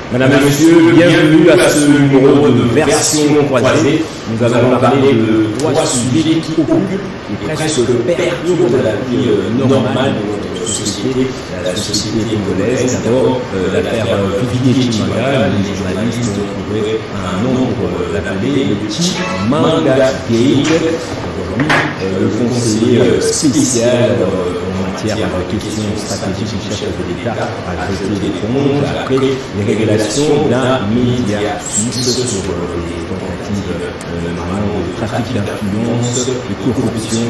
Madame, Monsieur, bienvenue à ce numéro de version croisée. Nous allons parler de trois sujets qui occupent et presque perturbent la vie normale de notre société, la société congolaise. D'abord, l'affaire Vivier Chimanga, les journalistes ont trouvé un nom pour l'appeler le Chimanga Gate. Aujourd'hui, le conseiller spécial en matière de questions stratégiques du chef de l'État a jeté l'éponge après les révélations d'un média suisse sur les tentatives de trafic d'influence, de corruption,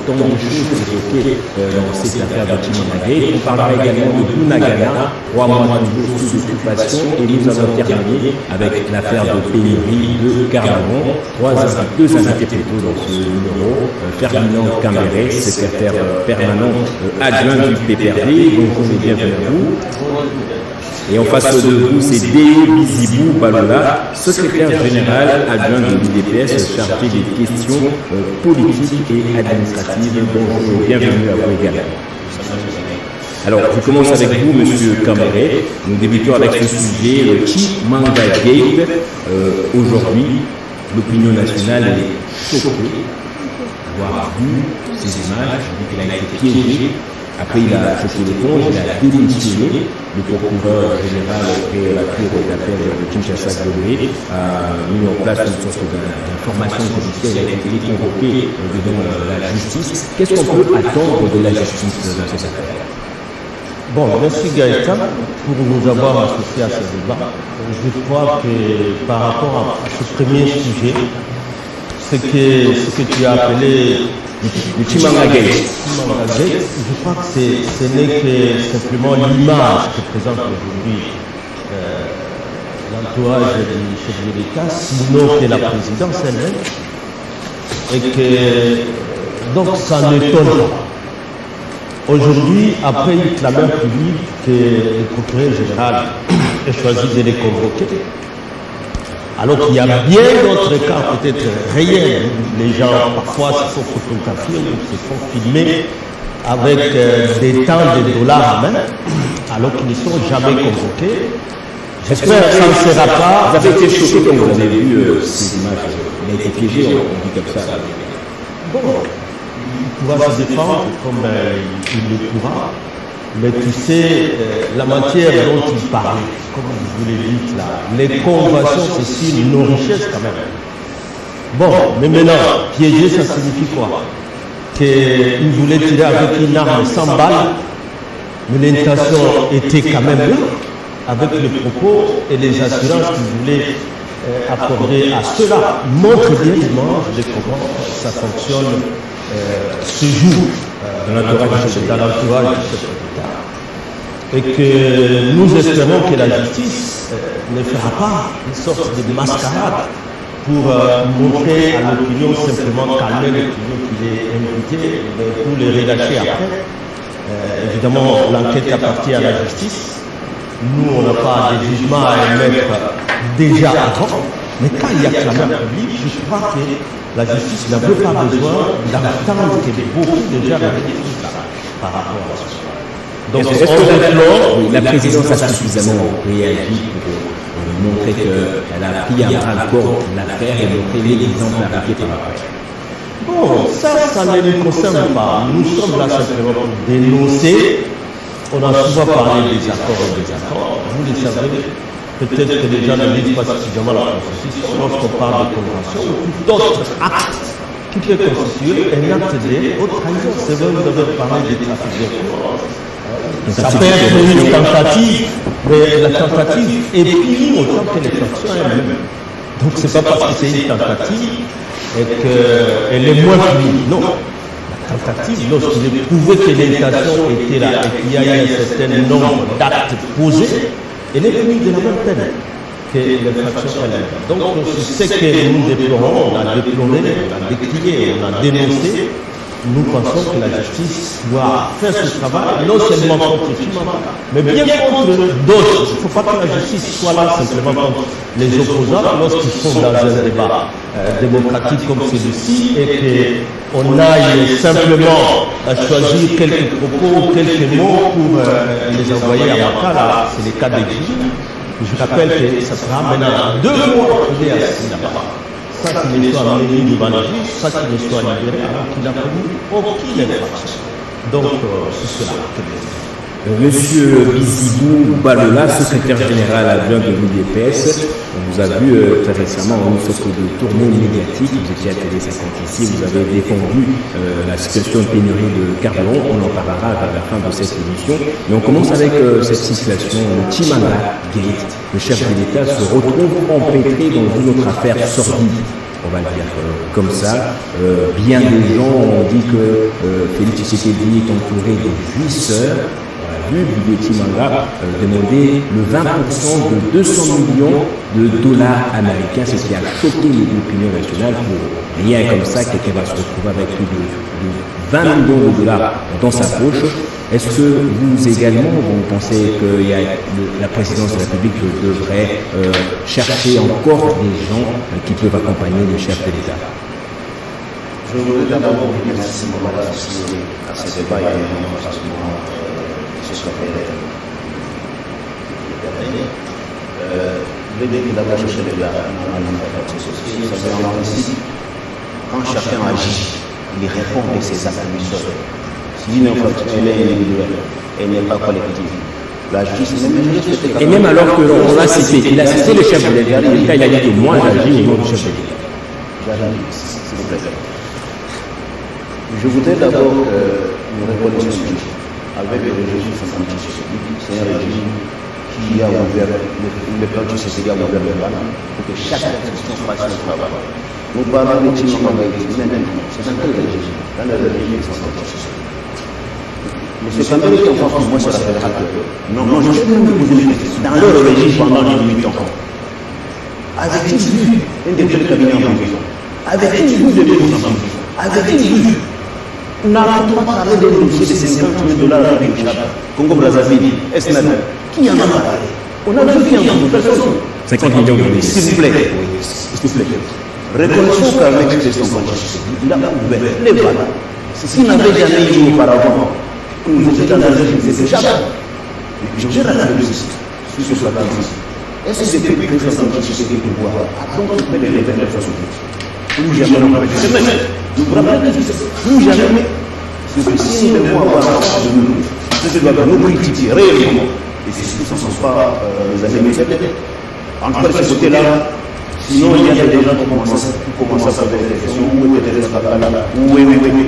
tant de choses évoquées dans cette affaire de Chimanga Gate. On parlera également de Bunagana, 3 mois toujours sous occupation, et nous allons terminer avec l'affaire de pénurie de carburant. Deux invités plutôt dans ce numéro. Ferdinand Cambéré, secrétaire permanent adjoint du PPRD. Bonjour et bienvenue à vous. Et en face de vous, c'est Déo Bizibou Balola, secrétaire général adjoint de l'UDPS, chargé des questions politiques et administratives. Bonjour et bienvenue à vous également. Alors, je commence avec vous, Monsieur Cambéré. Nous débutons avec ce sujet, le Chimanga Gate. Aujourd'hui, l'opinion nationale est choquée d'avoir vu ces images. Il a été piégé. Après, il a jeté l'éponge, il a démissionné. Le procureur général et la cour d'appel de Kinshasa-Gobé a mis en place une sorte d'information judiciaire. Il a été convoqué devant la justice. Qu'est-ce qu'on peut attendre de la justice dans cette affaire? Bon, merci Gaëtan pour nous avoir associés à ce débat. Je crois que par rapport à ce premier sujet, ce que tu as appelé le Chimanga Gate, je crois que ce n'est que simplement l'image que présente aujourd'hui l'entourage du chef de l'État, sinon que la présidence elle-même, et que donc ça n'étonne pas. Aujourd'hui, après une clameur publique que le procureur général ait choisi de les convoquer, alors qu'il y a bien d'autres cas peut-être réels, les gens parfois se font photographier ou se font filmer avec des tas de dollars à main, alors qu'ils ne sont jamais convoqués. J'espère que ça ne sera pas... Vous avez été choqué quand vous avez vu ces images. Il a été piégé, on dit comme ça. Bon, il pourra se défendre comme il le pourra, mais tu sais, la matière dont il parle, comme vous le dites là, les conventions, c'est sur nos richesses quand même. Bon, mais maintenant, piéger, ça signifie quoi? Qu'il voulait tirer avec une arme sans balle, mais l'intention était quand même là, avec les propos et les assurances qu'il voulait accorder à cela. Montre bien l'image de comment ça fonctionne ce jour dans l'entourage du chef d'État. Et que nous espérons que la justice ne fera pas une sorte de mascarade pour montrer à l'opinion simplement calmer l'opinion qu'il est invité pour les relâcher après. Évidemment, l'enquête appartient à la justice. Nous, on n'a pas de jugement à émettre déjà avant. Mais quand il y a clameur publique, je crois que la justice n'avait pas besoin d'attendre que beaucoup de gens réfléchissent par rapport à ça. Donc, est-ce que la présidence a suffisamment réagi pour montrer qu'elle a pris à bras le corps l'affaire et montrer l'exemplarité par rapport? Bon, ça ne nous concerne pas. Nous sommes là simplement pour dénoncer. On a souvent parlé des accords et des accords. Vous le savez, peut-être que les gens ne lisent pas suffisamment la Constitution lorsqu'on parle de convention ou d'autres actes qui peuvent constituer un acte de haute trahison. C'est vrai, vous avez parlé des trafics d'influence. Ça peut être une tentative, mais la tentative est punie autant que les sanctions elles-mêmes. Donc c'est pas parce que c'est une tentative qu'elle est moins punie. Non. La tentative, lorsqu'il est prouvé que l'intention était là et qu'il y a eu un certain nombre d'actes posés, elle est punie de la même peine que l'infraction elle-même. Donc c'est ce que nous déplorons, on a déploré, on a décrié, on a dénoncé. Nous pensons que la justice doit faire ce travail, non seulement contre Chimanga, mais bien contre d'autres. Il ne faut pas que la justice soit là simplement contre les opposants lorsqu'ils sont dans un débat. démocratique comme celui-ci et qu'on aille simplement choisir quelques propos, quelques mots pour les envoyer à Makala, c'est le cas d'exil. Je rappelle que ça sera maintenant 2 mois qu'il est assis là-bas. Ça qu'il soit amené devant la justice, ça qu'il soit libéré alors qu'il n'a commis aucune infraction. Donc, c'est cela. Monsieur Bizibou Balola, secrétaire général adjoint de l'UDPS, on vous a vu très récemment en une sorte de tournée médiatique, vous étiez à Télé 50 ici, vous avez défendu la situation de pénurie de carburant, on en parlera à la fin de cette émission, mais on commence avec cette situation, le Chimanga Gate, le chef de l'État se retrouve empêtré dans une autre affaire sordide. On va le dire comme ça. Bien des gens ont dit que Félix Tshisekedi est entouré de jouisseurs. On a vu Didier Chimanga demander le 20% de 200 millions de dollars américains, c'est ce qui a choqué l'opinion nationale. Pour rien comme ça, quelqu'un va se retrouver avec plus de 20 millions de dollars dans sa poche. Est-ce que vous également, vous pensez que la présidence de la République devrait chercher encore des gens qui peuvent accompagner le chef de l'État? Je voudrais d'abord vous remercier à ce moment-là d'assister à ce débat et à ce moment ce soit fait le débat d'abord chercher les gars dans société, ça veut dire en principe, quand chacun agit, il répond de ses actes seuls. Si une infraction est individuelle, elle n'est pas collective. La justice, et même alors qu'on l'a cité, il a cité le chef de l'État, il a dit que moi j'agis et non le chef de l'État. S'il vous plaît. Je voudrais d'abord une révolution avec le régime c'est un régime qui a ouvert le plan du CCD a ouvert le ban pour que chaque institution fasse son travail. Nous parlons de Chimanga, c'est un tel régime, dans le régime sans constitution. Mais c'est quand même une fois que moi, ça s'appellera que. Non, je vais vous poser une question. Dans leur régime pendant 18 ans, avait-il vu un des cabinets en prison? Avait-il vu de dépenses en prison? Avait-il vu? N'a-t-on pas parlé d'un dossier de 50 000 $ avec le Tchad, Congo Brazzaville, Esnada? Qui en a parlé? On a vu qui en a parlé? Personne. 50 millions de dollars. S'il vous plaît. S'il vous plaît. Reconnaissons qu'avec son constitution, il a ouvert les balles. Ce qu'il n'avait jamais eu auparavant. Nous étions dans un régime, c'est déjà. Je vais la justice sur ce plan. Est-ce que depuis que ça s'en fiche du pouvoir, donc on peut les révéler sur ce plan? Ou jamais on peut le faire. Nous ne pouvons pas dire ou jamais. C'est que si nous devons avoir de nous, ce doit nous critiquer réellement. Et si ce ne sont pas les années en tout cas de ce côté-là, sinon il y a des gens qui commencent à poser des questions, où est le là, oui.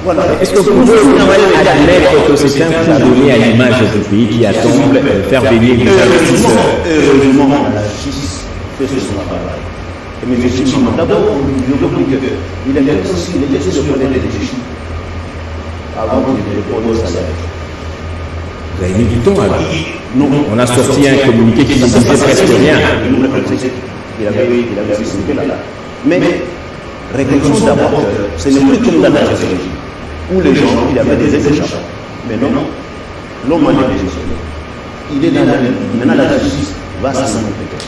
Voilà. Est-ce que vous pouvez admettre que c'est un coup donné à l'image du pays qui attend de faire venir les investisseurs? Heureusement, la justice fait son travail. Mais effectivement, d'abord, je veux dire qu'il était aussi de connaître les défis avant de répondre au salaire. Vous avez mis du temps alors? Non. On a sorti un communiqué qui ne disait presque rien. Il avait vu ce niveau-là. Mais reconnaissons d'abord que ce n'est plus comme dans la régime, où les gens, il y avait des échanges. Mais non, l'homme a des décisions. Il est dans la maintenant la justice va s'en occuper.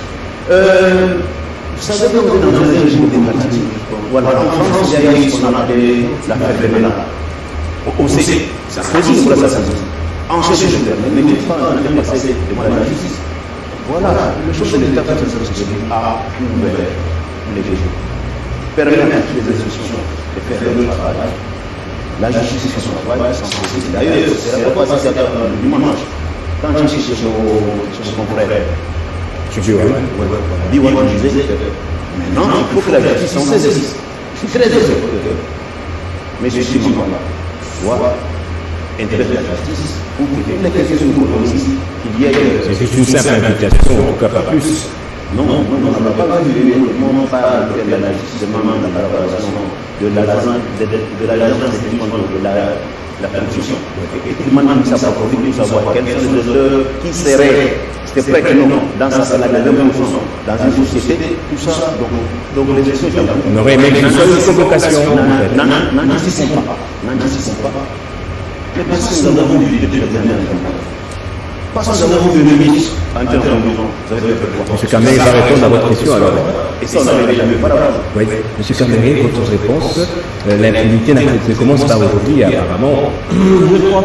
Vous savez qu'on est dans un régime démocratique. Voilà, en France, il y a eu ce qu'on appelle l'affaire de Bénin. On sait, ça précise pour la santé. En ce qui mais n'est pas passé devant la justice. Voilà, le chef de l'État a ouvert les régimes. Permettre à toutes les institutions de faire leur travail. La justice fait son travail sans cesse. D'ailleurs, c'est la fois c'est le dimanche. Quand je suis chez mon frère, Biwan disait que maintenant, il faut que la justice s'en saisisse. Je suis très heureux. Mais je suis là. Soit intérêt de la justice, ou que les questions économiques, qu'il y ait. C'est une simple invitation, en tout cas pas plus. Non, on n'a pas vu comment parle de la justice, de l'agence de la corruption. Et tout le monde ça pour savoir quels sont les auteurs qui seraient, c'est vrai que non, dans ça c'est la même chose, dans une société, tout ça, donc les questions. On aurait aimé que ce soit une convocation. N'en disons pas. Mais parce que nous avons vu depuis la dernière année. Parce que nous avons vu le ministre en termes de Monsieur Kamel va répondre à votre question alors. Et ça, on n'avait jamais fait avant. Oui, M. Caméré, votre réponse, l'impunité ne commence pas aujourd'hui, apparemment.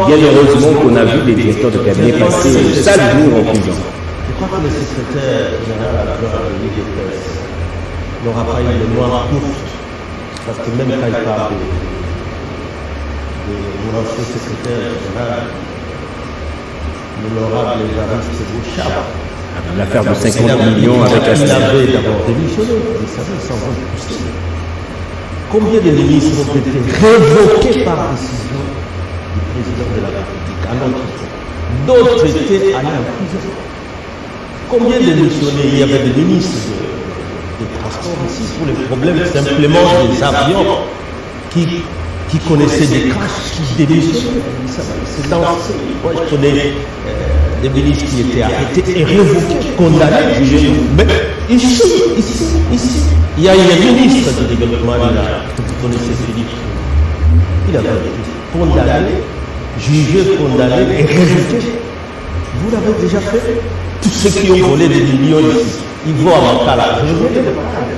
Bien heureusement qu'on a vu les directeurs de cabinet passer de sales jours en prison. Je crois que le secrétaire général à la Ligue des Presse n'aura pas eu le noir courte, parce que même quand il parle de mon ancien secrétaire général, l'honorable Évariste Bouchard, l'affaire de 50 millions avec la il avait d'abord démissionné, vous savez, sans vote possible. Combien de ministres ont été révoqués par décision du président de la République à notre tour? D'autres étaient allés en prison. Combien de démissionnés? Il y avait des ministres des transports ici pour les problèmes simplement des avions qui connaissaient des crashs, qui démissionnaient. C'est dans moi je connais des ministres qui étaient arrêtés et révoqués, condamnés, jugés. Mais ici, il y a un ministre du développement là, que vous connaissez, Philippe. Il a été condamné, jugé, condamné et révoqué. Vous l'avez déjà fait. Tous ceux qui ont volé des millions ici, ils vont à Makala. Je viens de parler.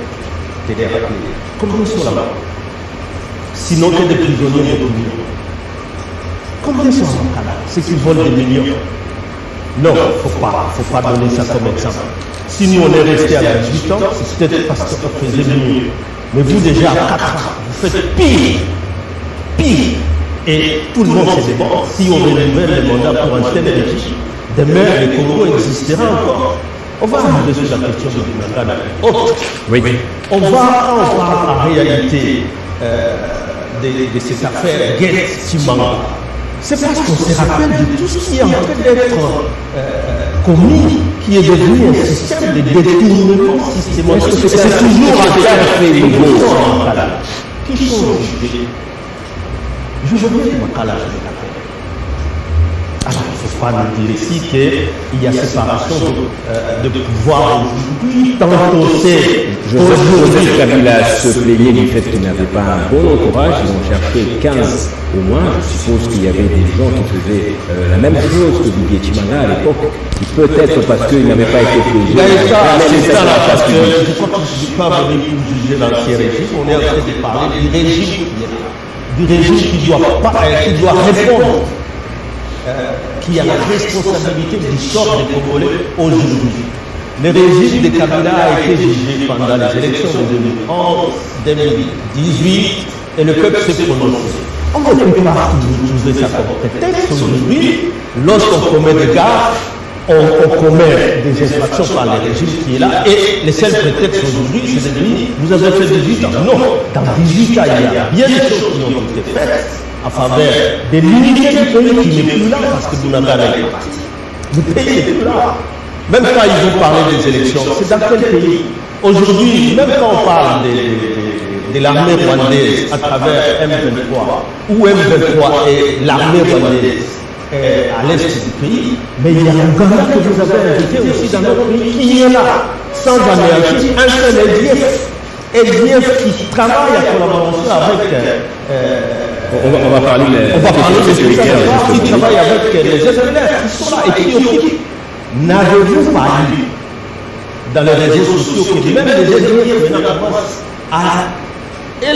Combien sont là-bas? Sinon que des prisonniers de millions. Combien sont à Makala? Ceux qui volent des millions. Non, il ne faut pas donner ça comme exemple. Si nous on est resté à 18 ans, c'est peut-être parce qu'on faisait mieux. Mais vous déjà à 4 ans, vous faites pire. Et tout le monde sait bon. Si on renouvelle les mandats pour un tel régime, demain le Congo existera encore. On va arriver sur la question de Bimangana. Oui. On parle en réalité de cette affaire Guet-Timanga. C'est parce qu'on se rappelle de tout ce qui est en train d'être commis, qui est devenu un système de détournement systématique. C'est toujours un fait nouveau. Qui sont jugés? Je veux bien que Makala, je le rappelle. Alors, il ne faut pas nous dire ici qu'il y a séparation de pouvoir aujourd'hui. Tantôt c'est Joseph Kabila se plaignait du fait qu'il n'avait pas un bon entourage. Ils ont cherché 15 au moins. Je suppose qu'il y avait des gens qui faisaient la même chose que Didier Tshimanga à l'époque, qui peut-être parce qu'il n'avait pas été piégé. C'est ça là, parce que je crois que je ne suis pas venu pour juger l'ancien régime. On est en train de parler du régime qui doit répondre. Qui a la responsabilité du sort des Congolais aujourd'hui. Le régime de Kabila a été jugé pendant les élections de 2011, 2018, et le peuple s'est prononcé. On ne peut pas utiliser ça comme prétexte aujourd'hui. Lorsqu'on commet des gaffes, on commet des infractions par le régime qui est là, et le seul prétexte aujourd'hui, c'est de dire vous avez fait 18 ans. Non, dans 18 ans, il y a bien des choses qui ont été faites en faveur des l'unité du pays qui n'est plus là parce que Bounagana est parti. Le pays n'est plus là. Même quand ils vont parler des élections, c'est dans quel pays? Aujourd'hui, même quand on parle de l'armée rwandaise à travers M23, ou M23 et l'armée rwandaise à l'est du pays, mais il y a un Ouganda que vous avez invité aussi dans notre pays qui est là, sans anéantir un seul EDF qui travaille à collaboration avec on va parler de sécurité qui travaille avec les FLR qui sont là et qui occupent. N'avez-vous pas lu dans les réseaux sociaux que même les FLR maintenant commencent à Je vais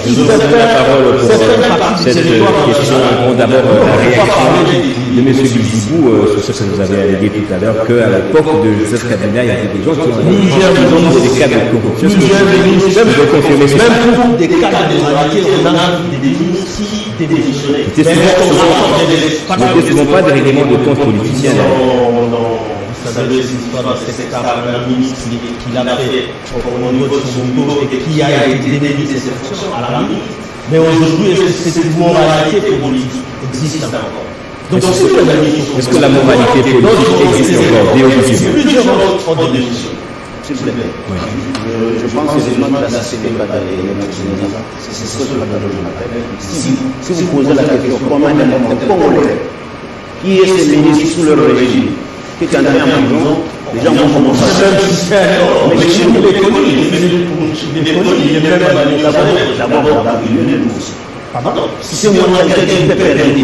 vous donner la parole pour cette question. D'abord, la réaction de M. Bizibou sur ce que vous avez allégué tout à l'heure, qu'à l'époque de Joseph Kabila, il y avait des gens qui ont des cas de corruption. Je veux confirmer cela. Même pour des cas de démoralité, on a des ministres qui démissionnent. C'était souvent pas des règlements de compte politiciens. Vous savez, cette histoire de cet un ministre qui l'a fait au niveau de son boulot et qui a été démis de ses fonctions à la limite. Mais aujourd'hui, est-ce que cette moralité politique existe encore? Donc, est-ce que la moralité politique existe encore? Plusieurs ont des démissions. S'il vous plaît. Je pense que c'est la société c'est ce que je m'appelle. Si vous posez la question, comment un Congolais qui est ce ministre sous le régime qui est entré en prison, les gens vont commencer à mais chez nous, il est connu, il est même d'abord il est aussi. Pardon? Si c'est moi qui a été perdu,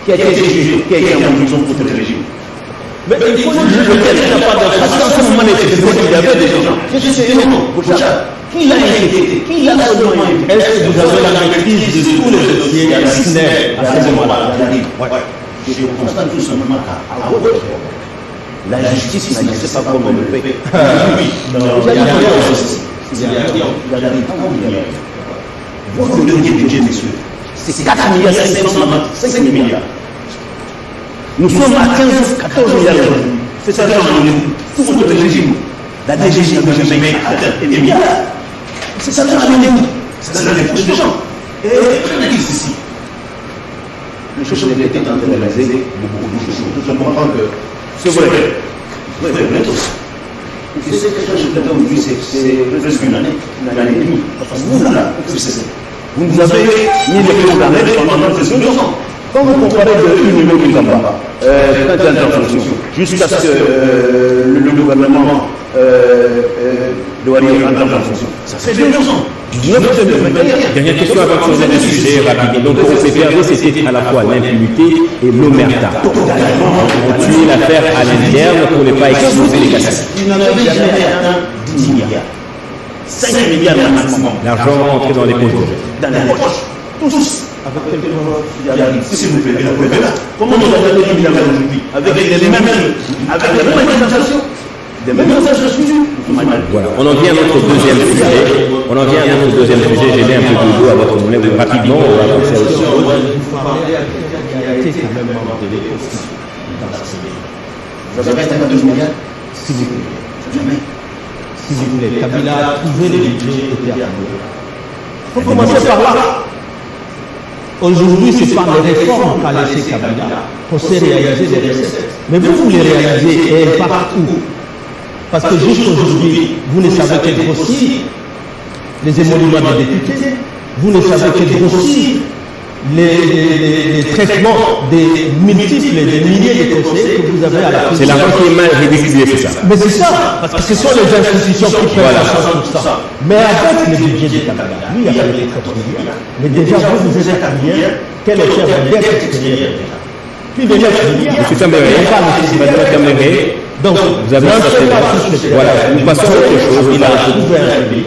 qui a été jugé, qui a été en prison pour le régime. Mais il faut le dire, il n'y a pas d'infraction. À ce moment, il y avait des gens. Je sais, non, qui l'a inquiété? Qui l'a seulement inquiété? Est-ce que vous avez la maîtrise de tous les dossiers à SNEL à ce moment-là? Je constate tout simplement qu'à votre époque, la justice n'agissait pas comme elle le fait. Oui, non, il y a rien. Votre dernier budget, messieurs, c'est 4 milliards 5 milliards. Nous sommes à 14 milliards aujourd'hui. C'est ça l'argent de nous. Tout votre régime. La DGJ n'a jamais atteint des milliards. C'est ça l'argent de nous. C'est ça les poches des gens. Et qu'en est-il ici? Les choses ont été en train de réaliser beaucoup de choses. Nous comprendre que c'est vrai. Oui, mais tous. Tu sais que quand je te donne aujourd'hui, c'est presque une année et demie. Parce que vous, là, vous nous avez mis les choses en œuvre pendant presque 2 ans. Quand vous comparez de une minute en bas, quand elle est en fonction, jusqu'à ce que le gouvernement doit aller en fonction, ça fait 2 ans. Dernière question avant de changer de sujet rapidement. Donc, pour CPRD, c'était à la fois l'impunité et l'omerta. On tuait l'affaire à l'interne pour ne pas exposer les cassettes. Il n'en avait jamais atteint 10 milliards. 5 milliards maximum. L'argent rentré dans les poches. Dans les poches. Tous. Avec quelqu'un qui s'il vous plaît, la preuve est là. Comment vous avez des milliards aujourd'hui? Avec les mêmes transactions. Des mêmes transactions. Voilà, on en vient à notre deuxième sujet. J'ai mis un peu de l'eau à votre moulin rapidement. On va passer au sujet. Vous avez atteint 12 milliards? S'il vous plaît. Jamais. Si vous voulez, Kabila a trouvé le budget éternel. Il faut commencer par là. Aujourd'hui, c'est par les réformes qu'a laissé Kabila qu'on sait réaliser des recettes. Mais vous les réalisez et elles partent où? Parce que jusqu'aujourd'hui, vous ne savez que grossir les émoluments des députés, vous ne savez que grossir les traitements des multiples, des milliers de conseillers que vous avez à la présidence. C'est l'argent qui est mal rédistribué, c'est ça. Mais c'est ça, parce que ce sont les institutions qui prennent à 100%. Mais avec le budget de Kabila, lui, il a fallu 4 milliards. Mais déjà, vous êtes à combien? Quelle est votre dette extérieure? Plus de 9 milliards. Monsieur Tambéré, Madame Tambéré, donc, vous avez un certain. Voilà, nous passons à autre chose. Il a trouvé un public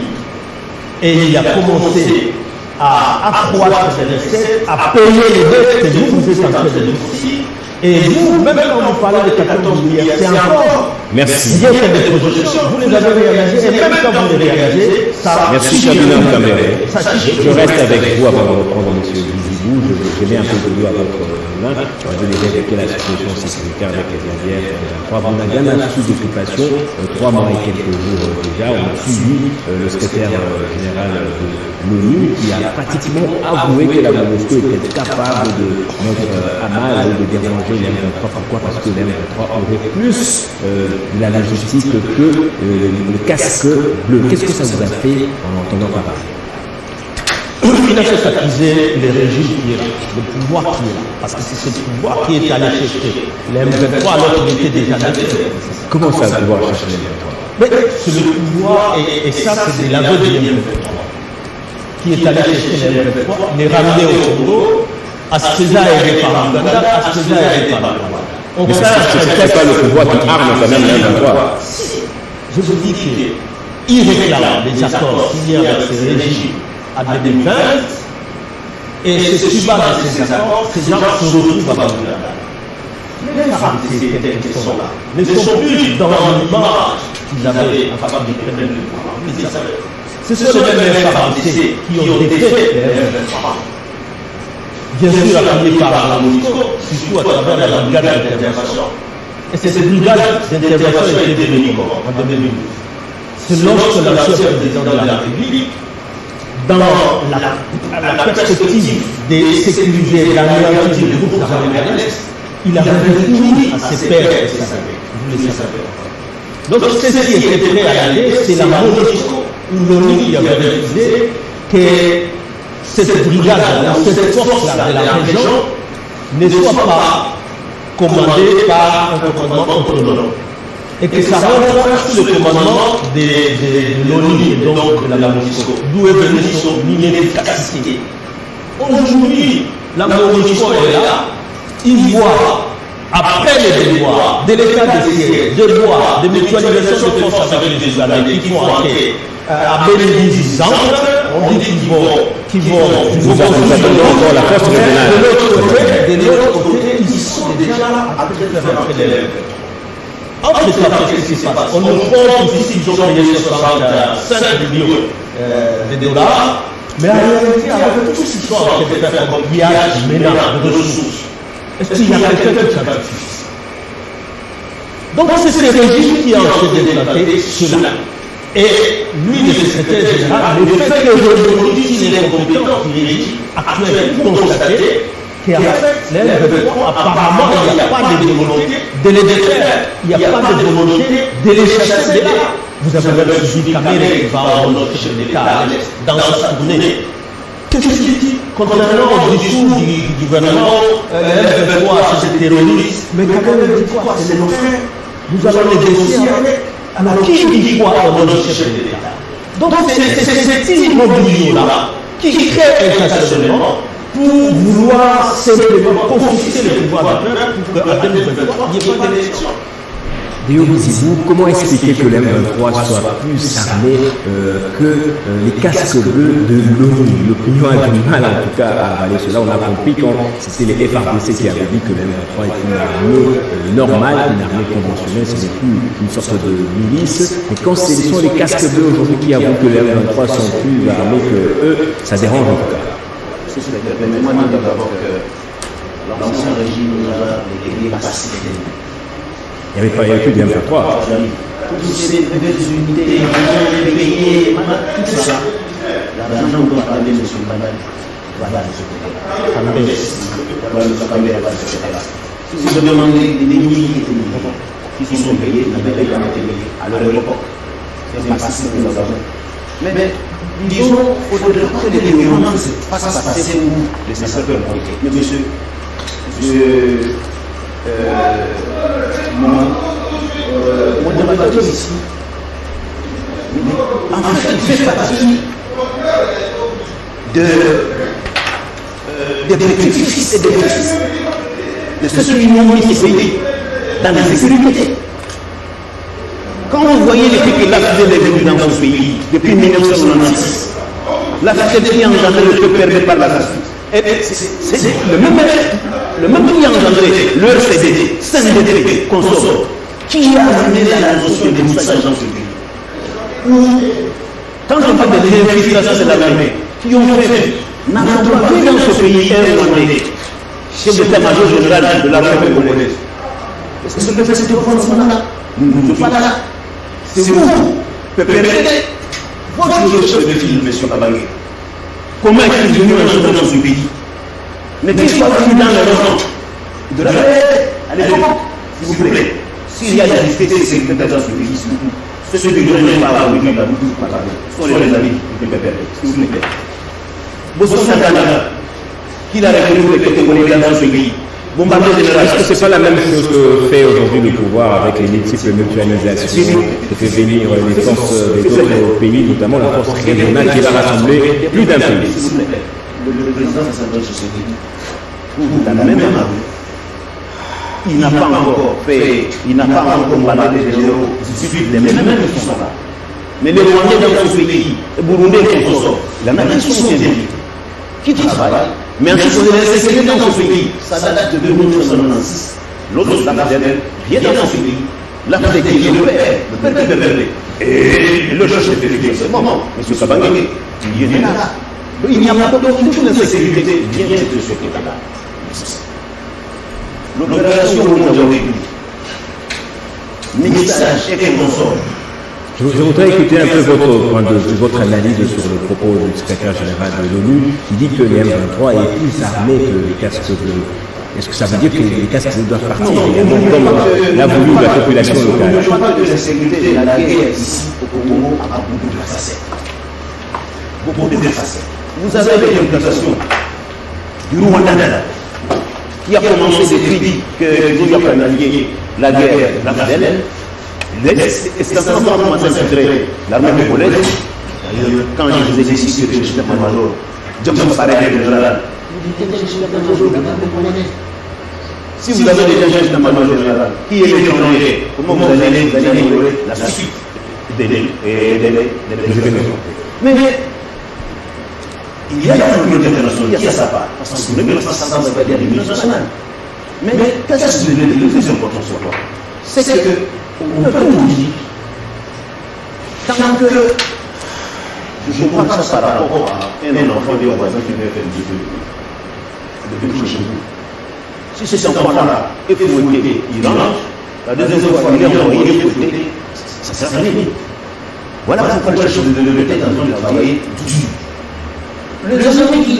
et il a commencé à accroître les recettes, à payer les dettes que vous êtes en train de négocier. Et vous, même quand vous parlez de 14 milliards, c'est encore Merci. bien que des projections. Vous les avez réalisées et même quand vous les réalisez, ça. Merci, Ferdinand Tambéré. Je reste avec vous avant de reprendre M. Bizibou. Je mets un peu de l'eau à votre main. Je vais vous évoquer la situation sécuritaire avec les Indiens. On a bien un sous d'occupation, 3 mois et quelques jours déjà. On a suivi le secrétaire général de l'ONU qui a pratiquement avoué que la MONUSCO était capable de mettre à mal et de déranger l'M23. Pourquoi? Parce que l'M23 aurait plus de la logistique que le casque bleu. Qu'est-ce que ça vous a fait en entendant parler? Il n'a fait s'accuser le régime qui est là, le pouvoir qui est là, parce que c'est ce pouvoir qui est allé chercher les M23 alors qu'il était déjà là. Comment ça, pouvoir chercher les M23? Mais c'est le pouvoir, et ça c'est de l'aveu du M23, qui est allé chercher les M23, les ramener au Congo, Aspeza aidé par l'Ouganda, Aspeza aidé par l'Ouganda. Mais c'est pas le pouvoir qui arme quand même les M23. Je vous dis qu'il réclame les accords signés avec ce régime à 2020, et c'est sur base de ces accords que ces gens se retrouvent à Ouganda. Les réalités telles qu'elles sont là ne sont plus dans l'image qu'ils avaient en faveur du premier pouvoir. Ce sont les mêmes réalités qui ont défait les M23. Bien sûr appuyé par la MONUSCO, surtout à travers la brigade d'intervention. Et cette brigade d'intervention était devenue en 2012. C'est lorsque l'ancien président de la République, dans la perspective de sécuriser l'anéantir du groupe armé de l'Est, il a recouru à ses pairs et ses amis. Vous le savez. Donc ce qui était prêt à l'aider, c'est la MONUSCO ou l'ONU qui avait refusé que cette brigade, cette force-là de la région, ne soit pas commandée par un commandement autonome. Et que ça rentre sous le commandement de l'ONU et donc de la MONUSCO, d'où est venue son inefficacité. Aujourd'hui, la MONUSCO est là, il voit après les devoirs de l'état de siège, devoirs de mutualisation de forces avec les armées qui font enquête à Bénédicte, on dit qu'ils vont encore la force régionale. De l'autre côté, ils sont déjà là à faire entrer les lèvres. Entre les qu'est-ce qui se passe? On nous compte ici qu'ils ont payé 65 millions de dollars, mais en réalité, avec tout ce qu'ils sont en train de faire comme pillage, ménage de ressources, est-ce qu'il y a quelqu'un qui s'active? Donc c'est ce régime qui est en train d'implanter cela. Et lui, le secrétaire général, le fait que aujourd'hui, il est compétent du régime actuel pour constater qu'en fait, apparemment, il n'y a pas de volonté de les défaire, il n'y a pas de volonté de les chasser de là. Vous avez même suivi Kamere qui va en notre chef d'État dans sa tournée. Qu'est-ce qu'il dit? Contrairement au discours du gouvernement, les F23, c'est des terroristes, mais Kamere dit quoi? C'est nos frères. Nous allons les négocier avec. Alors qui dit quoi au nom du chef de l'État? Donc c'est cet immobilier-là qui crée un questionnement pour vouloir simplement confisquer le pouvoir du peuple pour qu'en 2023, il n'y ait pas d'élection. Déo Bizibou, comment expliquer que l'M23 soit plus armé que les casques bleus de l'ONU? L'opinion a du mal en tout cas à avaler cela. On a compris quand c'était les FARDC qui avaient dit que l'M23 est une armée normale, une armée conventionnelle, ce n'est plus une sorte de milice. Mais quand ce sont les casques bleus aujourd'hui qui avouent que les M23 sont plus armés que eux, ça dérange en tout cas. Mais moi, je dis d'abord que l'ancien régime était pacifié. Il n'y avait plus de M23. Toutes ces nouvelles unités, les payés, tout ça. L'argent doit parler de ce mandat. Voilà de ce côté. Si vous demandez des milliers qui sont payés, ils n'avaient pas été payés à leur époque. C'est pas si que nous avons. Mais disons, il faudrait que les gouvernements se fassent passer pour les sapeurs politiques. Mais monsieur, mon débatteur ici, en fait, il fait partie des petits-fils et des petits-fils de ceux qui ont mis ces pays dans la sécurité. Quand vous voyez les pays que l'Afrique est venue dans ce pays depuis 1996, l'Afrique est engendré le peuple perdu par la justice. C'est le même qui a engendré le RCD, CNDP, consort, qui a amené la notion de moussage dans ce pays. Quand on parle de l'infiltration de l'armée, qui ont fait, n'avons pas vu dans ce pays un Rwandais, chef d'état-major général de l'armée congolaise. Est-ce que c'est là? Nous ne sommes pas là. C'est vous, peuple, votre chef de file, M. Kabangé. Comment est-il venu un jour dans ce pays? N'est-il pas venu dans le rang de la paix à l'époque? S'il vous plaît, s'il y a des difficultés dans ce pays, ceux qui ne viennent pas aujourd'hui dans le sont les amis du peuple, s'il vous plaît. Bosso Santana, qui l'a révélé les Congolais dans ce pays. Est-ce que ce n'est pas la même chose que fait aujourd'hui le pouvoir avec les multiples mutualisations, qui fait venir les forces d'autres pays, notamment la force régionale qui va rassembler plus d'un pays? Le président Sassou Nguesso, dans la même année, il n'a pas encore fait, il n'a pas encore baladé les généraux, les mêmes qui sont là. Mais les Rwandais dans ce pays, les Burundais qui sont là, il y en a qui sont scientifiques, qui travaillent. Mais en ce qui concerne la sécurité dans ce pays, ça date de 1996. L'autre, l'Afrique vient dans ce pays. L'Afrique qui est le père qui permet. Et le chef de l'État, c'est moment, M. Kabangé, il vient là. Il n'y a pas de sécurité, vient de ce côté-là. L'opération au monde mixage et consort. Je voudrais écouter un peu votre analyse sur le propos du secrétaire général de l'ONU qui dit que les M23 est plus armé que les casques bleus. Est-ce que ça veut dire que les casques bleus doivent partir également comme l'a voulu la population locale? Je crois que la sécurité de la guerre ici au Congo a beaucoup de facettes. Beaucoup de facettes. Vous avez l'implication du Rwanda qui a commencé depuis que nous avons navigué la guerre la FADEL. Est-ce qu'en ce moment, on commence à s'intégrer l'armée congolaise? D'ailleurs, quand je vous ai dit ici que je suis l'état-major, Johnson parlait de général. Vous dites que je suis l'état-major de l'armée congolaise. Si vous avez des gens dans le général qui est étranger, comment vous allez ignorer la suite des événements? Mais il y a la communauté internationale qui a sa part, parce que le même ça va dire l'Union nationale. Mais qu'est-ce que le plus important sur toi? C'est qu'on ne peut pas nous dire, tant que je prends ça par rapport à un enfant de voisin qui veut faire du feu chez vous. Si cet enfant-là est fouetté, il rentre, la deuxième fois il est envoyé, il est fouetté, ça sert à rien. Voilà pourquoi les choses de l'État sont en train de travailler dur. Les amis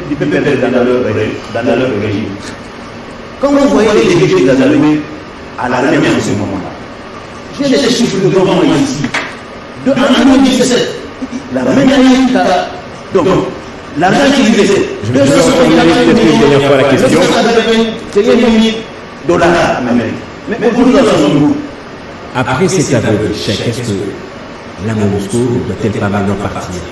du PPP dans leur régime, quand vous voyez les dégâts des Alloués à la mer en ce moment-là, j'ai les chiffres devant moi ici. En 2017, la même année, donc, l'argent qui disait, je vais revenir une dernière fois à la question. C'est $1 million américains. Mais aujourd'hui, dans son groupe. Après cet aveu d'échec, est-ce que la MONUSCO ne doit-elle pas maintenant partir?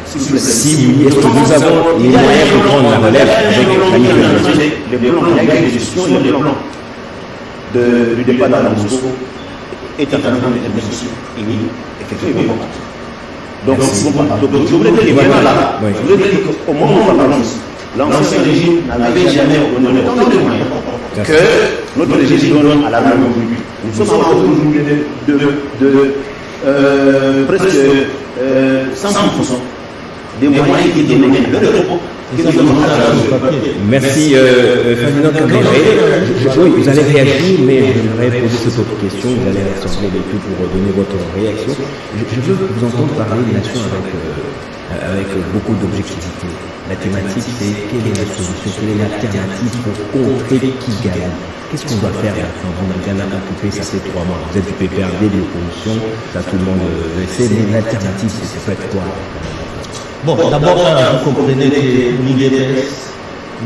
Si oui, est-ce que nous avons les moyens de prendre la relève avec la micronésie? Les plans, il y a une gestion, les plans du départ de la MONUSCO est en train d'être négocié. Effectivement. Donc, je voulais dire qu'au moment où nous parlons ici, l'ancien régime n'avait jamais donné autant de moyens que notre régime donne à la République. Nous sommes aujourd'hui de presque 100% des moyens qui donnent le repos. Merci Ferdinand Cambéré. Oui, vous allez réagir, mais je voudrais poser cette autre question. Vous allez rassembler les tout pour donner votre réaction. Je veux vous entendre parler de nation avec beaucoup d'objectivité. La thématique, c'est quelle est la solution, quelle est l'alternative pour contrer Kigali? Qu'est-ce qu'on doit faire maintenant? On a bien occupé, ça fait 3 mois. Vous êtes du PPRD, de l'opposition, ça tout le monde le sait, mais l'alternative, c'est peut être quoi? Bon, d'abord, vous comprenez que l'UDPS,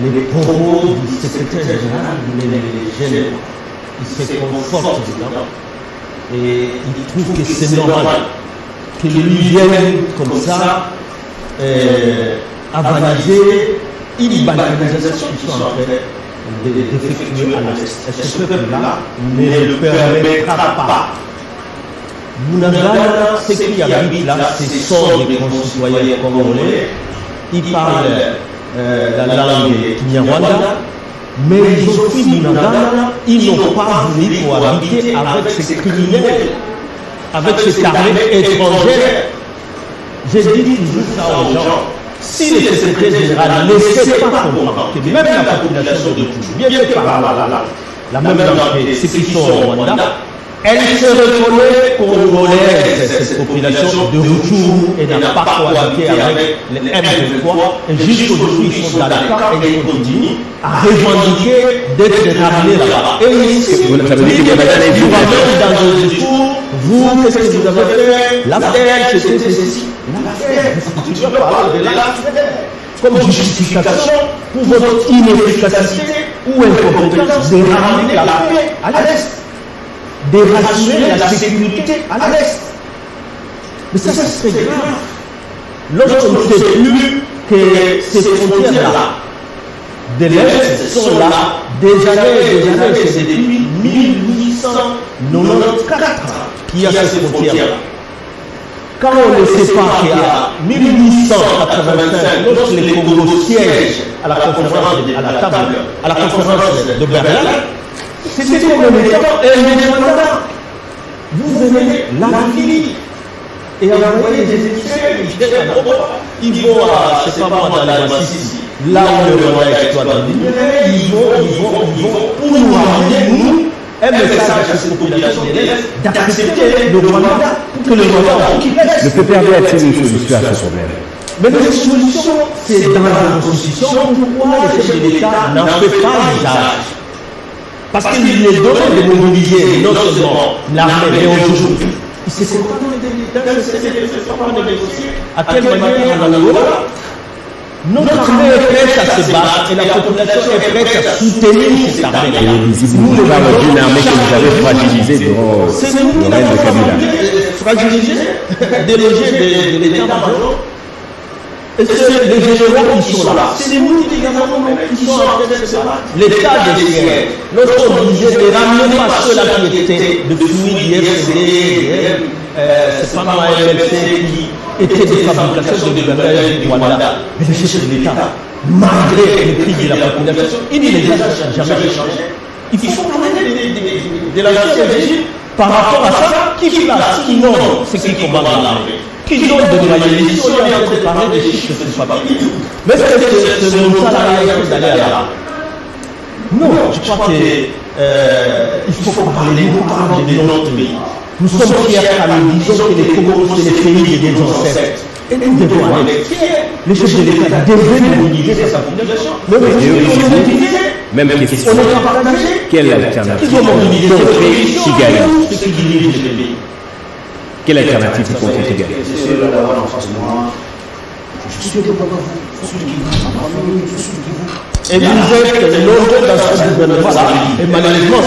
les propos du secrétaire général ne les gênent pas. Il se conforte dedans et il trouve que c'est normal que lui vienne comme ça avaliser une balkanisation qu'ils sont en train d'effectuer à l'Est. Et ce peuple-là ne le permettra pas. Bounagana, ceux qui habitent là, ce sont des concitoyens congolais. Ils parlent la langue Kinyarwanda, mais ils ont fui Bounagana, ils n'ont pas voulu cohabiter avec ces criminels, avec ces armées étrangères. Je dis toujours ça aux gens. Si le secrétaire général ne sait pas comprendre que même la population de Toulouse, bien fait par la même langue que ceux qui sont au Rwanda, elle se reconnaît congolaise, cette population de Rutshuru, et n'a pas cohabité avec les M23. Et jusqu'aujourd'hui, ils sont dans le camp et ils continuent à revendiquer d'être ramenés là-bas. Et ici, vous ramènez dans le discours, vous, qu'est-ce que vous avez fait? L'affaire, c'était ceci. L'affaire, tu vas parler de l'affaire comme justification pour votre inefficacité ou incompétence de ramener la paix à l'Est, de rassurer la sécurité à l'Est. Mais ça, c'est très grave. Lorsqu'on ne sait plus que ces frontières-là de l'Est sont là des années, c'est depuis 1894 qu'il y a ces frontières-là. Quand on ne sait pas qu'à 1885, lorsque les Congo siègent à la conférence de Berlin, c'était comme un État indépendant. Vous venez l'Afrique et envoyer des étudiants, ils vont à, je sais pas moi, dans la Massis, là où le Rwanda exploite le minerai, ils vont pour nous ramener, nous, un message à cette population de l'Est d'accepter le Rwanda pour que le Rwanda occupe l'Est. Le PPRD a-t-il une solution à ce problème? Mais la solution, c'est dans la Constitution. Pourquoi le chef de l'État n'en fait pas usage? Parce qu'il est donné de mobiliser non seulement l'armée, mais aujourd'hui, il s'est contenté de négocier à quelle manière en Angola notre armée est prête à se battre et la population est prête à soutenir cette armée. Nous, nous parlons d'une armée que vous avez fragilisée durant le règne de Kabila. Fragilisée, délogée de l'état-major. Et c'est les généraux qui sont là. C'est nous également qui sommes en train de se battre. L'état des sièges. Lorsqu'on disait ne ramenez pas ceux-là qui étaient de fruits du FCD, c'est pas moi MLC qui étaient des fabrications de bagages du Rwanda. Mais les chefs de l'État, malgré le prix de la population, ils ne les ont jamais changés. Il faut parler de l'ancien régime par rapport à ça, qui place, qui nomme ce qui commande l'armée. Qui donne de loyer. Ici, on est en train de parler des chiffres sur papier. Mais est-ce que c'est ça la réalité d'aller à l'armée? Non, je crois qu'il faut parler, nous parlons de notre pays. Nous sommes fiers car nous disons que les Congos, c'est le pays des ancêtres. Et nous devons aller fiers. Les chefs de l'État devaient mobiliser sa population. Mais même question. On est partagé. Quelle alternative Ils ont mobilisé Kigali? ceux qui dirigent le pays. Quelle alternative pour Kigali? Monsieur l'avoir en face de moi, je suis de vous. Et vous êtes longtemps dans ce gouvernement-là. Et malheureusement,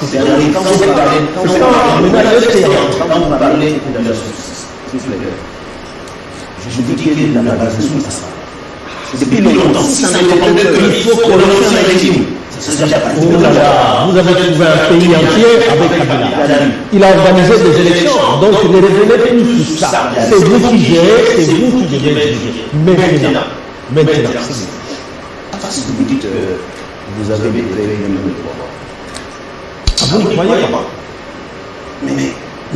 c'est Quand vous parlez de la justice, je vous dis que la base de ça. Depuis longtemps, si ça n'était pas qu'il faut qu'on lance un régime. Oh là là, vous avez trouvé un pays entier avec Kabila. Il a organisé des élections, donc ne revenez plus sur ça. C'est vous qui gérez, c'est vous qui devez gérer. Maintenant, Si vous dites vous avez des réunions de pouvoir. Ah, vous ne croyez pas? Mais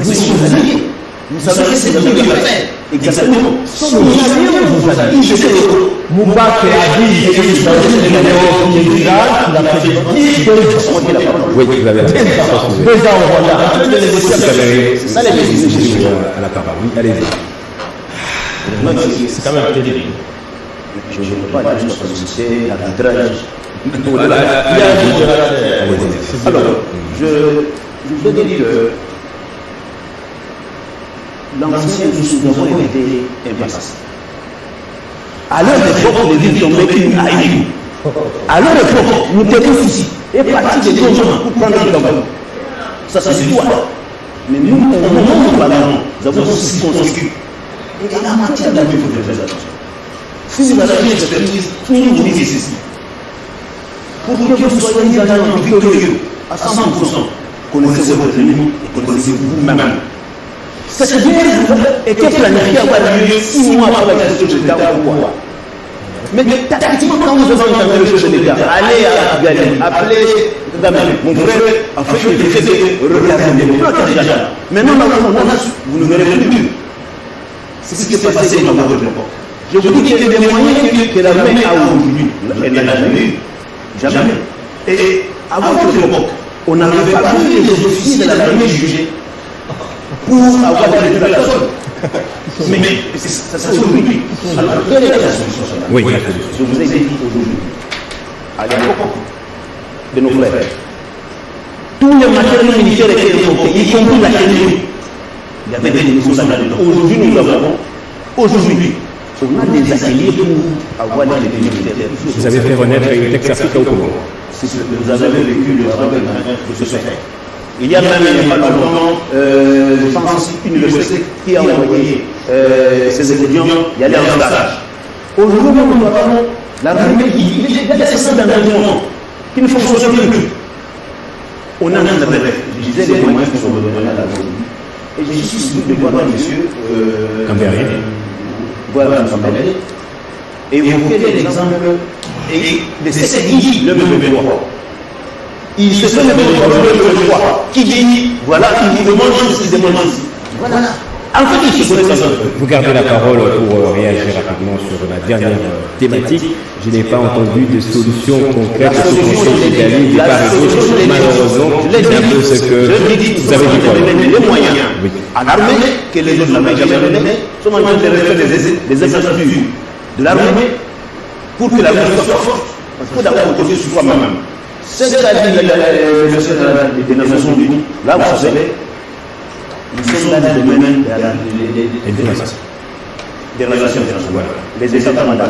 c'est vos alliés. Vous savez que c'est vous qui l'avez fait. Exactement. Sont nos alliés ou vos alliés? Moubarak a dit que c'est un village qui l'a fait Oui, vous avez raison. déjà au Rwanda. Ça, à la parole. Oui, allez-y. C'est quand même terrible. Je ne veux pas juste c'est l'arbitrage. Alors, je veux dire que l'ancien nous avons été impasse. À leur époque, les villes tombaient une aïe. À leur époque, nous étions ici. Et partis des gens pour prendre le Gabon. Ça, c'est l'histoire. Mais nous, au moment où nous parlons, nous avons aussi construit. Et en matière d'armée, il faut faire très attention. Si vous avez une expertise, tout le monde dit ici. Pour que vous soyez agents victorieux à 100%, connaissez votre ennemi et connaissez-vous vous-même. Cette guerre était planifiée à avoir lieu 6 mois avant la gestion de l'État au pouvoir. Mais tactiquement, quand vous avez entendu le chef de l'État, allez à Kigali, appelez Kagame, mon frère, en fait, il fait des regards. Maintenant, vous ne verrez plus. C'est ce qui est passé dans votre époque. Je vous dis qu'il y a des moyens que la main a aujourd'hui. Elle n'a jamais eu. Jamais. Et à votre époque, on n'avait pas vu les officiers de la main jugés pour avoir des personnes. Mais ça c'est aujourd'hui. Alors, quelle est la solution? Oui. Je vous ai dit aujourd'hui, à l'époque de nos frères, tous les matériels militaires étaient importés, y compris la technologie. Il y avait des négociations là-dedans. Aujourd'hui, nous avons. Aujourd'hui, on a des ateliers pour avoir des militaires. Vous avez fait renaître une Texas-Africa au Congo. Vous avez vécu le travail de ce fait. Il y a même il n'y a pas longtemps, je pense, une université qui a envoyé ses étudiants y aller en stage. Aujourd'hui, nous avons l'armée il y a des systèmes d'entraînement qui ne fonctionnent plus. On a un rêve. Je disais les moyens qui sont donnés à la Bolivie. Et je suis sûr de voir monsieur voilà, et vous faites l'exemple de ce qu'il dit le même droit. Il se fait le même droit qui dit voilà, il demande ceci, il demande ceci. Voilà. En fait, il se connaît ça. Vous gardez la parole pour réagir rapidement sur la dernière thématique. Je n'ai pas entendu de solution concrète au Conseil Kigali de part et d'autre. Malheureusement, c'est un peu ce que vous avez dit. Les moyens en armée que les autres n'avaient jamais donné sont en train de refaire des infrastructures de l'armée pour que l'armée soit forte. Il faut d'abord compter sur soi-même. C'est ce qu'a dit le secrétaire des Nations Unies. Là, vous savez, nous sommes dans le domaine des relations internationales. Les États mandats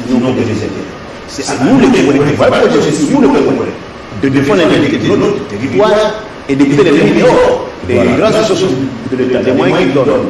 n'ont pas des intérêts. C'est à nous les Congolais, nous les Congolais, de défendre l'intérêt de notre territoire et d'éviter les ennemis dehors. des grands ressources de l'État, des moyens qu'ils donnent,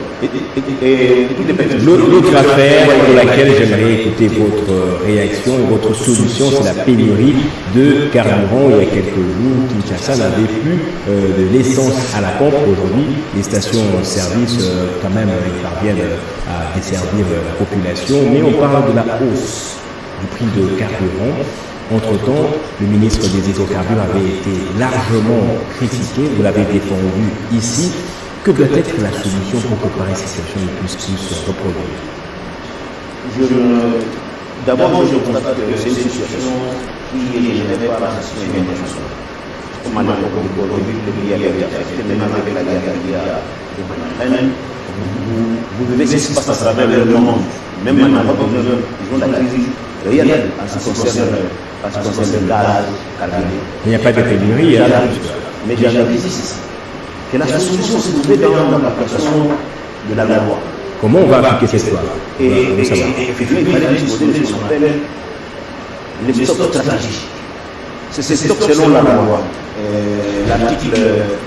et toutes les personnes. L'autre affaire pour laquelle j'aimerais écouter votre réaction et votre solution, c'est la pénurie de carburant. Il y a quelques jours, Kinshasa n'avait plus de l'essence à la pompe. Aujourd'hui, les stations-service, quand même, parviennent à desservir la population, mais on parle de la hausse du prix de carburant. Entre-temps, le ministre des hydrocarbures avait été largement critiqué, vous l'avez défendu ici. Que doit être la solution pour que pareille situation ne puisse plus se reproduire? D'abord, je constate que c'est une situation qui est générée par la situation internationale. Comme à l'époque du Covid, le pays avait été affecté, maintenant avec la guerre qu'il y a en Ukraine, vous verrez ce qui se passe à travers le monde. Même en Europe, ils ont la crise réelle en ce qui concerne le gaz, carburant. Il n'y a pas de pénurie. Mais j'avais dit que la solution se trouvait dans l'application de la loi. Comment on va appliquer cette loi? Et effectivement, il fallait disposer de ce qu'on appelle les stocks stratégiques. C'est ces stocks selon la loi, l'article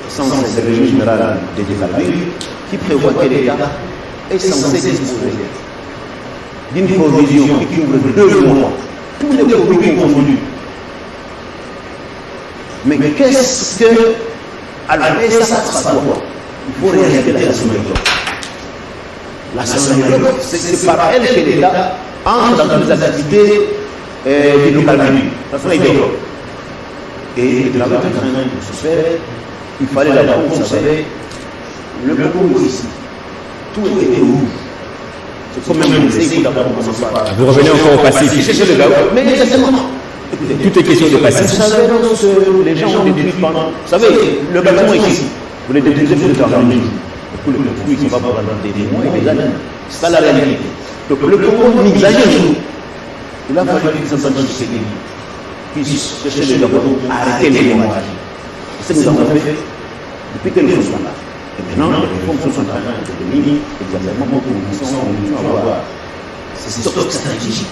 105 du régime général des hydrocarbures, qui prévoit que l'État est censé disposer d'une provision qui couvre 2 mois, tous les produits confondus. Mais qu'est-ce que, alors, ça passe par quoi? Il faut réinjecter la Sénégalogue. La Sénégalogue, c'est par elle que l'État entre dans les activités d'hydrocarbures. Ça sera idéal. Et le travail en train de se faire, il fallait d'abord, vous savez, le Congo ici, tout était rouge. C'est comme même il faut d'abord commencer par. Vous revenez encore au passé. C'est le gars, mais exactement. Tout est question de passé. Vous savez, lorsque les gens ont détruit pendant. Vous savez, le bâtiment est ici. Vous les détruisez pour le temps d'un jour. Tous les fruits, ils ne sont pas pendant des mois et des années. C'est ça la réalité. Donc le Congo nous exagère toujours. Il a fallu que les enfants de Tshisekedi puissent chercher les gars pour arrêter les hémorragies. C'est ce que nous avons fait depuis que nous sommes là. Et maintenant, les réformes sont en train de devenir exactement pour que nous puissions avoir ces stocks stratégiques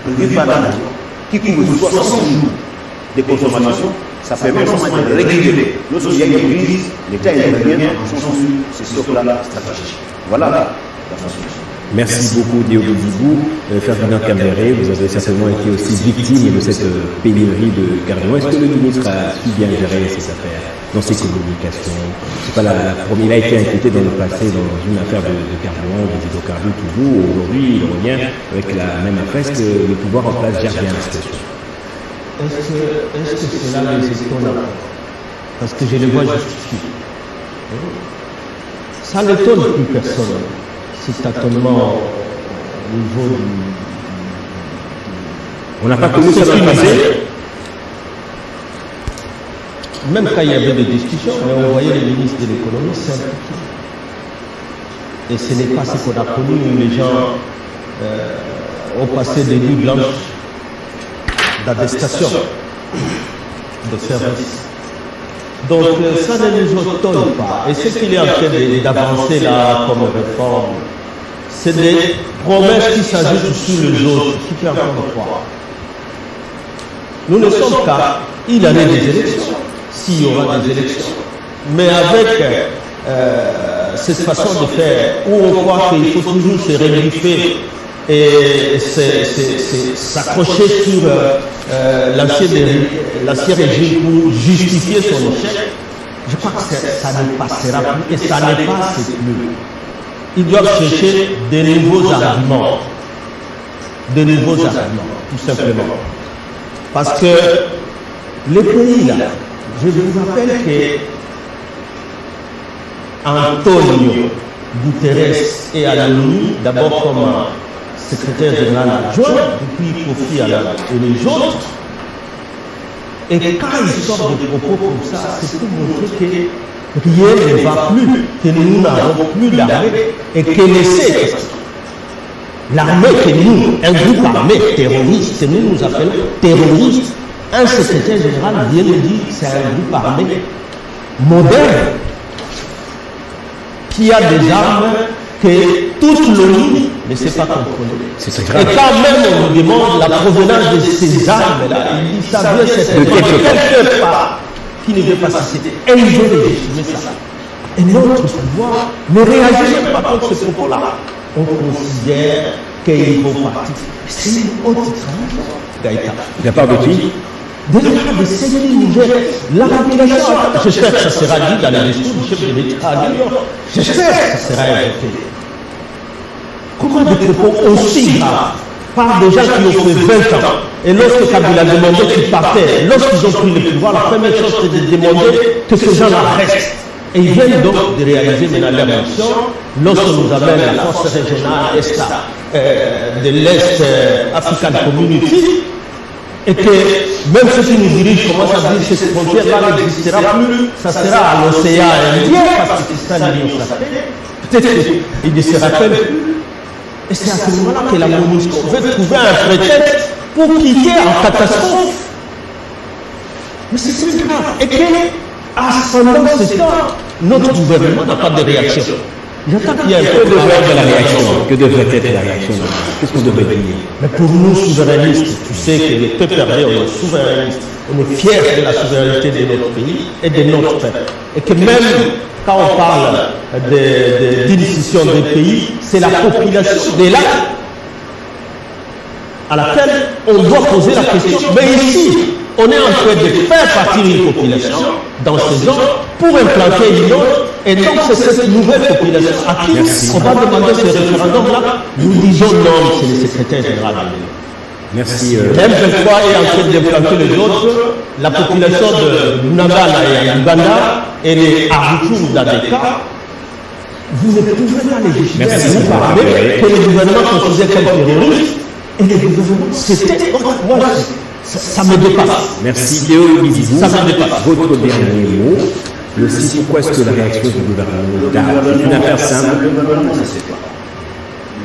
prévus par la loi qui couvrent 60 jours de consommation. Ça permet de réguler. Lorsqu'il y a une crise, l'État intervient en fonction de ces stocks-là stratégiques. Voilà la solution. Merci beaucoup Diogo Dibou. Ferdinand Kambere, vous avez certainement été aussi victime de cette pénurie de carburant. Est-ce que le ministre a su bien gérer cette affaire dans ses communications? C'est pas la première. Il a été inquiété dans le passé dans une affaire de carburant, des hydrocarbures toujours. Aujourd'hui, il revient avec la même affaire. Est-ce que le pouvoir en place gère bien la situation? Est-ce que cela les étonne? Parce que je les vois justifier. Ça n'étonne plus personne. C'est tâtonnement au niveau du. On n'a pas connu ça dans le passé. Même quand il y avait des discussions, on voyait les ministres de l'économie s'impliquer. Et ce n'est pas ce qu'on a connu où les gens ont passé des nuits blanches d'attestation de service. Donc ça ne nous étonne pas. Et ce qu'il est en train d'avancer là comme réforme, c'est des promesses qui s'ajoutent sur les autres, qui fait encore croire. Nous ne sommes qu'à une année des élections, s'il y aura des élections. Mais avec cette façon de faire, où on croit qu'il faut toujours se régriffer et s'accrocher sur l'ancien régime pour justifier son échec, je crois que ça ne passera plus et ça ne passe plus. Ils doivent chercher de nouveaux arguments. De nouveaux arguments, tout simplement. Parce que le pays, là, je vous rappelle que Antonio Guterres est à l'ONU, d'abord comme secrétaire général adjoint, depuis Kofi Annan et les autres. Et quand ils sortent des propos comme ça, c'est pour montrer que rien ne va plus, que nous n'avons plus d'armée et que l'essai, l'armée que nous, un groupe armé terroriste, que nous appelons terroriste, un secrétaire général vient de dire que c'est un groupe armé moderne qui a des armes que toute l'ONU ne sait pas contrôler. Et quand même on nous demande la provenance de ces armes-là, il dit ça vient certainement de quelque part qui ne veut pas citer. Et ils veulent légitimer ça. Et notre pouvoir ne réagit même pas contre ce propos-là. On considère qu'ils vont partir. C'est une haute trahison, Gaïta. De la part de qui? De la part de ces Niger, la population, j'espère que ça sera dit dans le discours du chef de l'État à New York. J'espère que ça sera évoqué. Comment des propos aussi graves par des gens qui ont fait 20 ans, et lorsque Kabila a demandé qu'ils partaient, lorsqu'ils ont pris le pouvoir, la première chose c'était de demander que ces gens-là restent. Et ils viennent donc de réaliser maintenant leur mission lorsque nous amène la force régionale de l'Est African Community, et que même ceux qui nous dirigent commencent à dire que cette frontière-là n'existera plus, ça sera à l'océan Indien, parce que c'est ça l'Union s'appelle. Peut-être qu'ils ne se rappellent plus. Et c'est à ce moment-là que la MONUSCO veut trouver un prétexte pour quitter en catastrophe. Mais c'est très grave. Et que, pendant ce temps, notre gouvernement n'a pas de réaction. J'attends qu'il y ait un peu de réaction. Que devrait être la réaction? Qu'est-ce qu'on devrait dire? Mais pour nous, souverainistes, tu sais que le peuple ardien, on est souverainiste. On est fiers de la souveraineté de notre pays et de notre peuple. Et que même quand on parle d'initiation des pays, c'est la population de là à laquelle on doit poser la question. Mais ici, on est en train de faire partir une population dans ces zones pour implanter une autre. Et donc, c'est cette nouvelle population à qui on va demander ce référendum-là. Nous disons non, c'est le secrétaire général. Merci. M23 est en train d'implanter les autres. La population de Nagana et Uganda et les Arbutus dans des cas. Vous ne pouvez pas légitimer vous parler que le gouvernement considère comme terroriste. Et le gouvernement, c'était. Moi, ça me dépasse. Merci Léo Bizibou. Ça me dépasse. Votre dernier mot. Le site, pourquoi est-ce que la réaction du gouvernement tarde? C'est une affaire simple. Le gouvernement ne sait pas.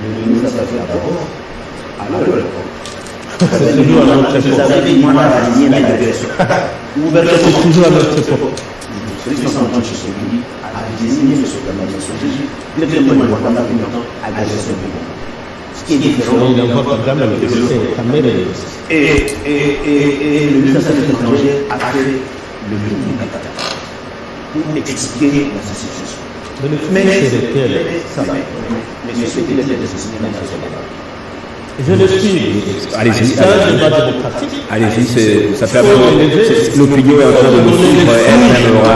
Le ministre a fait d'abord à l'heure. C'est toujours à notre époque. Vous avez dit, moi, la ligne, la direction. C'est toujours à notre époque. Celui qui s'entend chez celui a désigné ce organisation. Directement, il voit pendant longtemps à la gestion du monde. Ce qui est différent. Il envoie par gamme le Et le ministre des Affaires étrangères a fait le tour du Qatar pour expliquer la situation. Mais c'est lequel? Mais ce qu'il était désigné dans la zone. Je le suis. Allez-y. C'est un débat démocratique. Allez-y, ça permet. L'opinion est en train de nous suivre. Elle aura.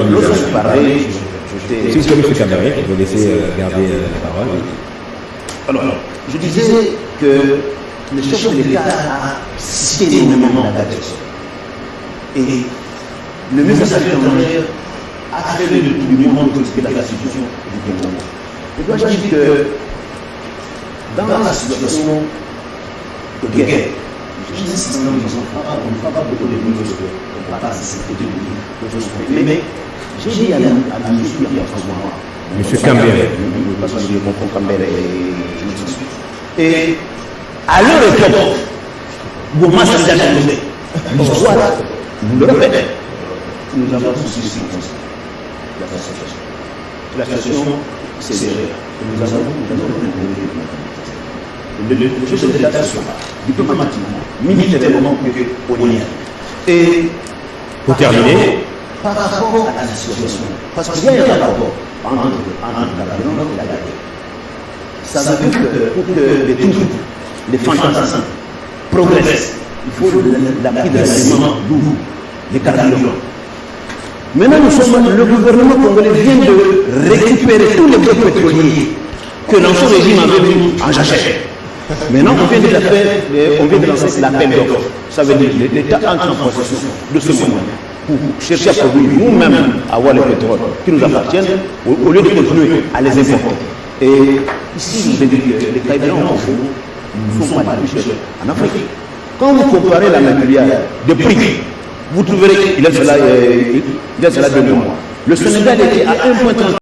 Lorsque je parlais, Si vous connaissez Cameroun, je vais laisser garder la parole. Alors, je disais que le chef de l'État a cité énormément la direction. Et le ministre des Affaires étrangères a fait le tour du monde pour expliquer la situation du Congo. Et moi, je dis que dans la situation de guerre, je dis que on ne fera pas beaucoup de choses qu'on ne va pas citer de mais j'ai dit à la ministre il y a 3 mois. Monsieur Cambéré. Parce que je comprends Cambéré et je me suis. Et à leur époque, Goma s'est déjà tombé. L'histoire, nous le répétons, nous avons tous ces circonstances. La situation, c'est sérieux. Nous avons le chef de l'État soit diplomatiquement, militairement, au lien. Et Pour terminer, par rapport à la situation, parce qu'il y a un rapport entre la violence et la guerre. Ça veut dire que pour que les troupes, les fantassins progressent, il faut l'appui de l'aliment lourd, les carburants. Maintenant, le gouvernement congolais vient de récupérer tous les blocs pétroliers que l'ancien régime avait mis en jachère. Maintenant, on vient de lancer l'appel d'offres. Ça veut dire que l'État entre en possession de ce moyen pour chercher à produire nous-mêmes avoir le pétrole qui nous appartiennent au lieu de continuer à les importer. Et ici, je veux dire que les carburants au fond ne sont pas les plus chers en Afrique. Quand vous comparez la manière de prix, vous trouverez qu'il y a cela 2 mois. Le Sénégal était à 1,30